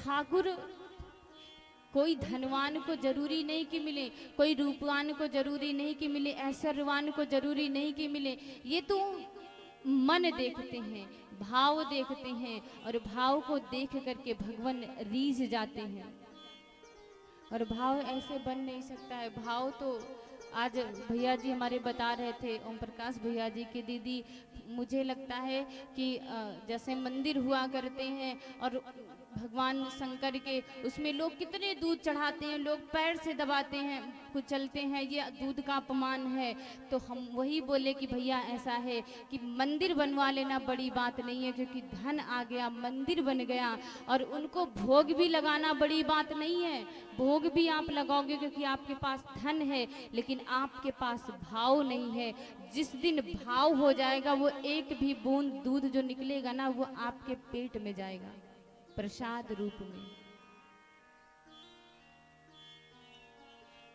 ठाकुर कोई धनवान को जरूरी नहीं कि मिले, कोई रूपवान को जरूरी नहीं कि मिले, ऐश्वर्यवान को जरूरी नहीं कि मिले। ये तो मन देखते हैं, भाव देखते हैं, और भाव को देख करके भगवान रीझ जाते हैं। और भाव ऐसे बन नहीं सकता है। भाव तो आज भैया जी हमारे बता रहे थे, ओम प्रकाश भैया जी की दीदी, मुझे लगता है कि जैसे मंदिर हुआ करते हैं और भगवान शंकर के, उसमें लोग कितने दूध चढ़ाते हैं, लोग पैर से दबाते हैं, कुचलते हैं, ये दूध का अपमान है। तो हम वही बोले कि भैया ऐसा है कि मंदिर बनवा लेना बड़ी बात नहीं है, क्योंकि धन आ गया, मंदिर बन गया, और उनको भोग भी लगाना बड़ी बात नहीं है। भोग भी आप लगाओगे क्योंकि आपके पास धन है, लेकिन आपके पास भाव नहीं है। जिस दिन भाव हो जाएगा, वो एक भी बूंद दूध जो निकलेगा ना, वो आपके पेट में जाएगा प्रसाद रूप में,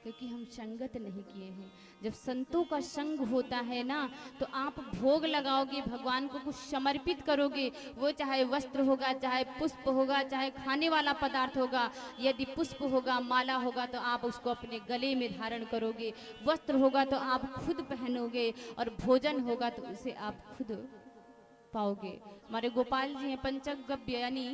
क्योंकि हम संगत नहीं किए हैं। जब संतों का संग होता है ना, तो आप भोग लगाओगे, भगवान को कुछ समर्पित करोगे, वो चाहे वस्त्र होगा, चाहे पुष्प होगा, चाहे खाने वाला पदार्थ होगा। यदि पुष्प होगा, माला होगा, तो आप उसको अपने गले में धारण करोगे, वस्त्र होगा तो आप खुद पहनोगे, और भोजन होगा तो उसे आप खुद पाओगे। हमारे गोपाल जी हैं, पंचगव्य यानी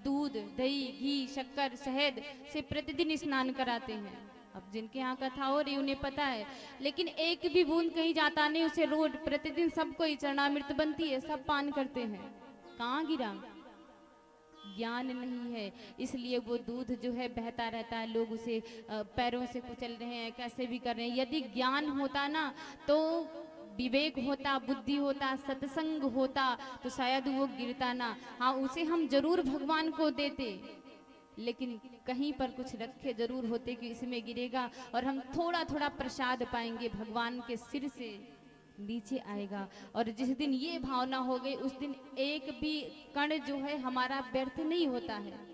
दूध, दही, घी, शक्कर, शहद से प्रतिदिन स्नान कराते हैं। अब जिनके यहाँ कथा हो रही उन्हें पता है, लेकिन एक भी बूंद कहीं जाता नहीं, उसे रोज प्रतिदिन सबको ही चरणामृत बनती है, सब पान करते हैं। कहाँ गिरा? ज्ञान नहीं है, इसलिए वो दूध जो है बहता रहता है, लोग उसे पैरों से कुचल रहे हैं, कैसे भी कर रहे हैं। यदि ज्ञान होता ना, तो विवेक होता, बुद्धि होता, सत्संग होता, तो शायद वो गिरता ना। हाँ, उसे हम जरूर भगवान को देते, लेकिन कहीं पर कुछ रखे जरूर होते कि इसमें गिरेगा, और हम थोड़ा थोड़ा प्रसाद पाएंगे, भगवान के सिर से नीचे आएगा। और जिस दिन ये भावना हो गई, उस दिन एक भी कण जो है हमारा व्यर्थ नहीं होता है।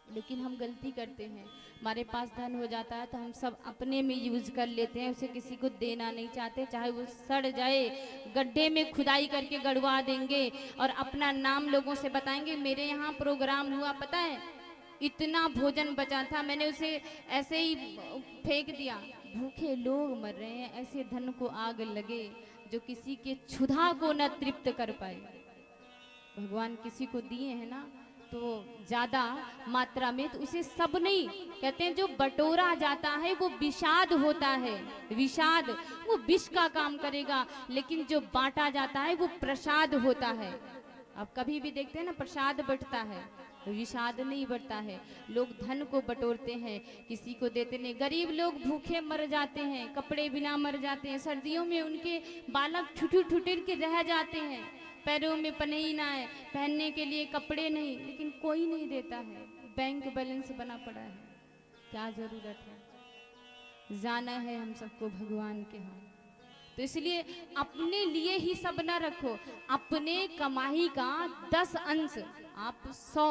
लेकिन हम गलती करते हैं, हमारे पास धन हो जाता है तो हम सब अपने में यूज कर लेते हैं, उसे किसी को देना नहीं चाहते, चाहे वो सड़ जाए, गड्ढे में खुदाई करके गड़वा देंगे, और अपना नाम लोगों से बताएंगे, मेरे यहाँ प्रोग्राम हुआ, पता है इतना भोजन बचा था, मैंने उसे ऐसे ही फेंक दिया। भूखे लोग मर रहे हैं, ऐसे धन को आग लगे जो किसी के क्षुधा को न तृप्त कर पाए। भगवान किसी को दिए हैं ना, तो ज्यादा मात्रा में, तो उसे सब नहीं कहते हैं। जो बटोरा जाता है वो विषाद होता है, विषाद वो विष का काम करेगा, लेकिन जो बांटा जाता है वो प्रसाद होता है। आप कभी भी देखते हैं ना, प्रसाद बंटता है, विषाद नहीं बढ़ता है। लोग धन को बटोरते हैं, किसी को देते नहीं। गरीब लोग भूखे मर जाते हैं, कपड़े बिना मर जाते हैं, सर्दियों में उनके बालक ठुठुर ठुठुर के रह जाते हैं, पैरों में पनही ना है, पहनने के लिए कपड़े नहीं, लेकिन कोई नहीं देता है, बैंक बैलेंस बना पड़ा है। क्या जरूरत है? जाना है हम सबको भगवान के यहाँ। तो इसलिए अपने लिए ही सब ना रखो, अपने कमाई का 10 अंश, आप 100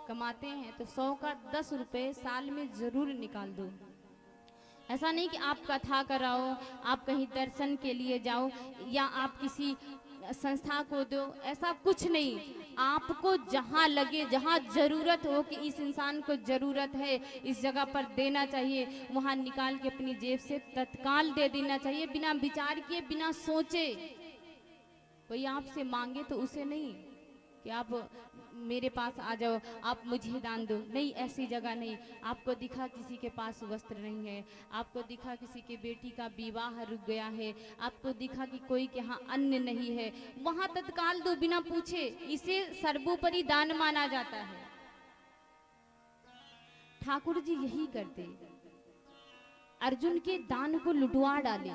कमाते हैं तो 100 का 10 रुपए साल में जरूर निकाल दो। ऐसा नहीं कि आप कथा कराओ, आप कहीं दर्शन के लिए जाओ, या आप किसी संस्था को दो, ऐसा कुछ नहीं। आपको जहां लगे, जहां जरूरत हो कि इस इंसान को जरूरत है, इस जगह पर देना चाहिए, वहां निकाल के अपनी जेब से तत्काल दे देना चाहिए, बिना विचार किए, बिना सोचे। कोई आपसे मांगे तो उसे नहीं कि आप मेरे पास आ जाओ, आप मुझे दान दो, नहीं, ऐसी जगह नहीं। आपको दिखा किसी के पास वस्त्र नहीं है, आपको दिखा किसी के बेटी का विवाह रुक गया है, आपको दिखा कि कोई के यहाँ अन्न नहीं है, वहां तत्काल दो बिना पूछे। इसे सर्वोपरि दान माना जाता है। ठाकुर जी यही करते, अर्जुन के दान को लुटवा डाले,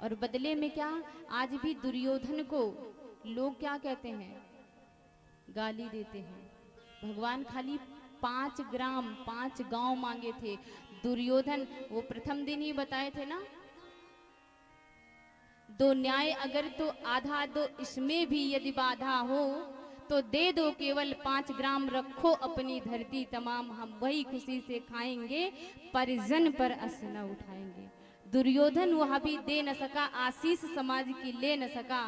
और बदले में क्या, आज भी दुर्योधन को लोग क्या कहते हैं, गाली देते हैं। भगवान खाली 5 ग्राम 5 गांव मांगे थे। दुर्योधन वो प्रथम दिन ही बताए थे ना, 2 न्याय अगर तो आधा दो, इसमें भी यदि बाधा हो तो दे दो, केवल 5 ग्राम रखो अपनी धरती तमाम, हम वही खुशी से खाएंगे, परिजन पर अस न उठाएंगे। दुर्योधन वह भी दे न सका, आशीष समाज की ले न सका,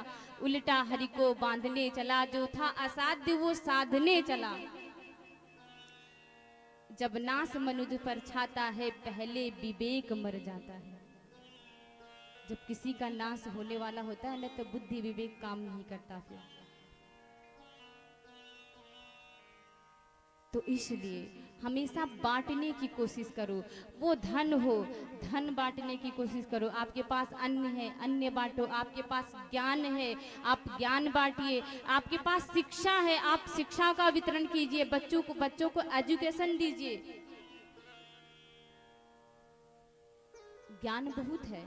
उल्टा हरि को बांधने चला, जो था असाध्य वो साधने चला। जब नास मनुज पर छाता है, पहले विवेक मर जाता है। जब किसी का नाश होने वाला होता है ना, तो बुद्धि विवेक काम नहीं करता फिर। तो इसलिए हमेशा बांटने की कोशिश करो। वो धन हो, धन बांटने की कोशिश करो। आपके पास अन्न है, अन्न बांटो। आपके पास ज्ञान है, आप ज्ञान बांटिए। आपके पास शिक्षा है, आप शिक्षा का वितरण कीजिए। बच्चों को एजुकेशन दीजिए। ज्ञान बहुत है,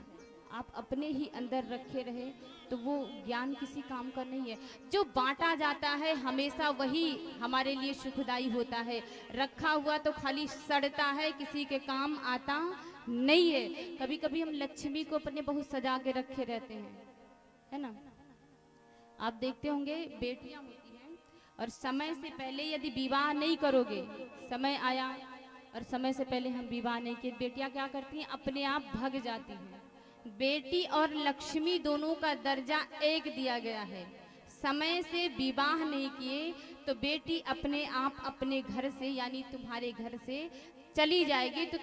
आप अपने ही अंदर रखे रहे तो वो ज्ञान किसी काम का नहीं है। जो बांटा जाता है हमेशा वही हमारे लिए सुखदाई होता है। रखा हुआ तो खाली सड़ता है, किसी के काम आता नहीं है। कभी कभी हम लक्ष्मी को अपने बहुत सजा के रखे रहते हैं, है ना। आप देखते होंगे बेटियां होती हैं और समय से पहले यदि विवाह नहीं करोगे, समय आया और समय से पहले हम विवाह नहीं किए, बेटियां क्या करती हैं, अपने आप भग जाती हैं। बेटी और लक्ष्मी दोनों का दर्जा एक दिया गया है। समय से विवाह नहीं किए तो बेटी अपने आप अपने घर से यानी तुम्हारे घर से चली जाएगी, तो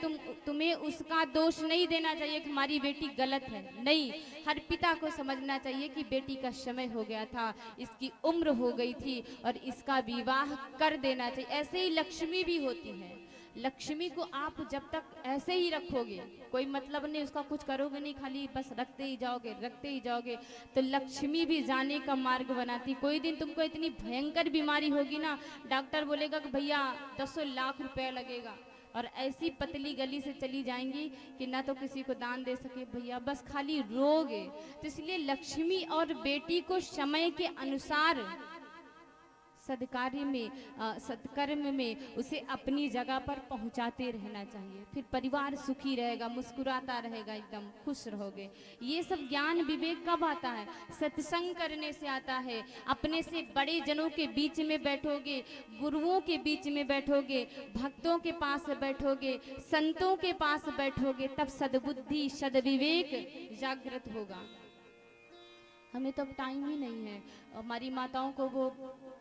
तुम्हें उसका दोष नहीं देना चाहिए कि हमारी बेटी गलत है। नहीं, हर पिता को समझना चाहिए कि बेटी का समय हो गया था, इसकी उम्र हो गई थी और इसका विवाह कर देना चाहिए। ऐसे ही लक्ष्मी भी होती है। लक्ष्मी को आप जब तक ऐसे ही रखोगे, कोई मतलब नहीं, उसका कुछ करोगे नहीं, खाली बस रखते ही जाओगे, तो लक्ष्मी भी जाने का मार्ग बनाती। कोई दिन तुमको इतनी भयंकर बीमारी होगी ना, डॉक्टर बोलेगा कि भैया 10 लाख रुपया लगेगा, और ऐसी पतली गली से चली जाएंगी कि ना तो किसी को दान दे सके भैया, बस खाली रोगे। तो इसलिए लक्ष्मी और बेटी को समय के अनुसार सदकार्य में, सत्कर्म में उसे अपनी जगह पर पहुंचाते रहना चाहिए। फिर परिवार सुखी रहेगा, मुस्कुराता रहेगा, एकदम खुश रहोगे। ये सब ज्ञान विवेक कब आता है? सत्संग करने से आता है। अपने से बड़े जनों के बीच में बैठोगे, गुरुओं के बीच में बैठोगे, भक्तों के पास बैठोगे, संतों के पास बैठोगे, तब सद्बुद्धि सद्विवेक जागृत होगा। हमें तो अब टाइम ही नहीं है। हमारी माताओं को वो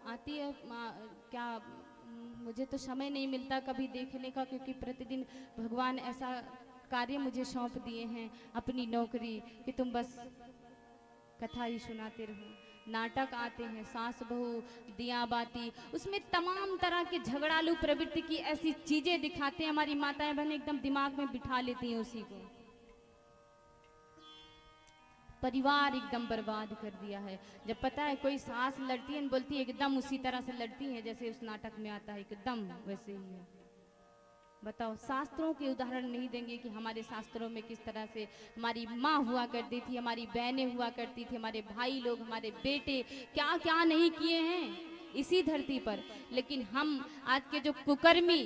आती है क्या, मुझे तो समय नहीं मिलता कभी देखने का, क्योंकि प्रतिदिन भगवान ऐसा कार्य मुझे सौंप दिए हैं अपनी नौकरी कि तुम बस कथा ही सुनाते रहो। नाटक आते हैं, सास बहू, दिया बाती, उसमें तमाम तरह के झगड़ालू प्रवृत्ति की ऐसी चीजें दिखाते हैं। हमारी माताएं बहनें एकदम दिमाग में बिठा लेती हैं उसी को। परिवार एकदम बर्बाद कर दिया है। जब पता है कोई सास लड़ती है, बोलती है एकदम उसी तरह से लड़ती है जैसे उस नाटक में आता है, एकदम वैसे ही है। बताओ, शास्त्रों के उदाहरण नहीं देंगे कि हमारे शास्त्रों में किस तरह से हमारी माँ हुआ करती थी, हमारी बहनें हुआ करती थी, हमारे भाई लोग, हमारे बेटे क्या क्या नहीं किए हैं इसी धरती पर। लेकिन हम आज के जो कुकर्मी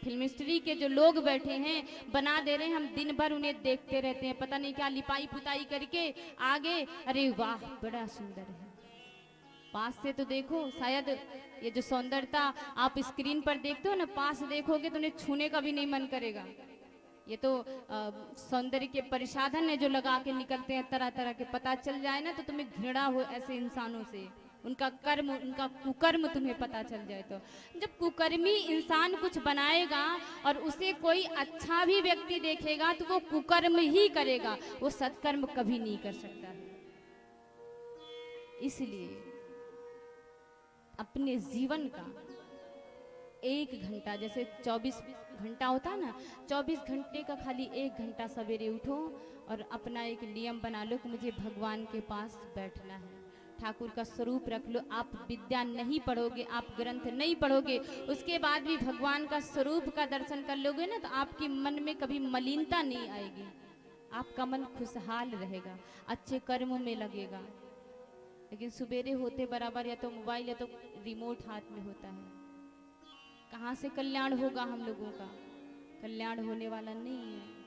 फिल्म इंडस्ट्री के जो लोग बैठे हैं, बना दे रहे हैं, हम दिन भर उन्हें देखते रहते हैं, पता नहीं क्या लिपाई पुताई करके आगे, अरे वाह बड़ा सुंदर है। पास से तो देखो, शायद ये जो सौंदर्यता आप स्क्रीन पर देखते हो ना, पास देखोगे तो उन्हें छूने का भी नहीं मन करेगा। ये तो सौंदर्य के परिसाधन है जो लगा के निकलते हैं तरह तरह के, पता चल जाए ना तो तुम्हें घृणा हो ऐसे इंसानों से, उनका कर्म, उनका कुकर्म तुम्हें पता चल जाए। तो जब कुकर्मी इंसान कुछ बनाएगा और उसे कोई अच्छा भी व्यक्ति देखेगा तो वो कुकर्म ही करेगा, वो सत्कर्म कभी नहीं कर सकता है। इसलिए अपने जीवन का 1 घंटा, जैसे 24 घंटा होता है ना, 24 घंटे का खाली 1 घंटा सवेरे उठो और अपना एक नियम बना लो कि मुझे भगवान के पास बैठना है, ठाकुर का स्वरूप रख लो। आप विद्या नहीं पढ़ोगे, आप ग्रंथ नहीं पढ़ोगे, उसके बाद भी भगवान का स्वरूप का दर्शन कर लोगे ना, तो आपके मन में कभी मलिनता नहीं आएगी, आपका मन खुशहाल रहेगा, अच्छे कर्मों में लगेगा। लेकिन सवेरे होते बराबर या तो मोबाइल या तो रिमोट हाथ में होता है, कहाँ से कल्याण होगा हम लोगों का? कल्याण होने वाला नहीं है।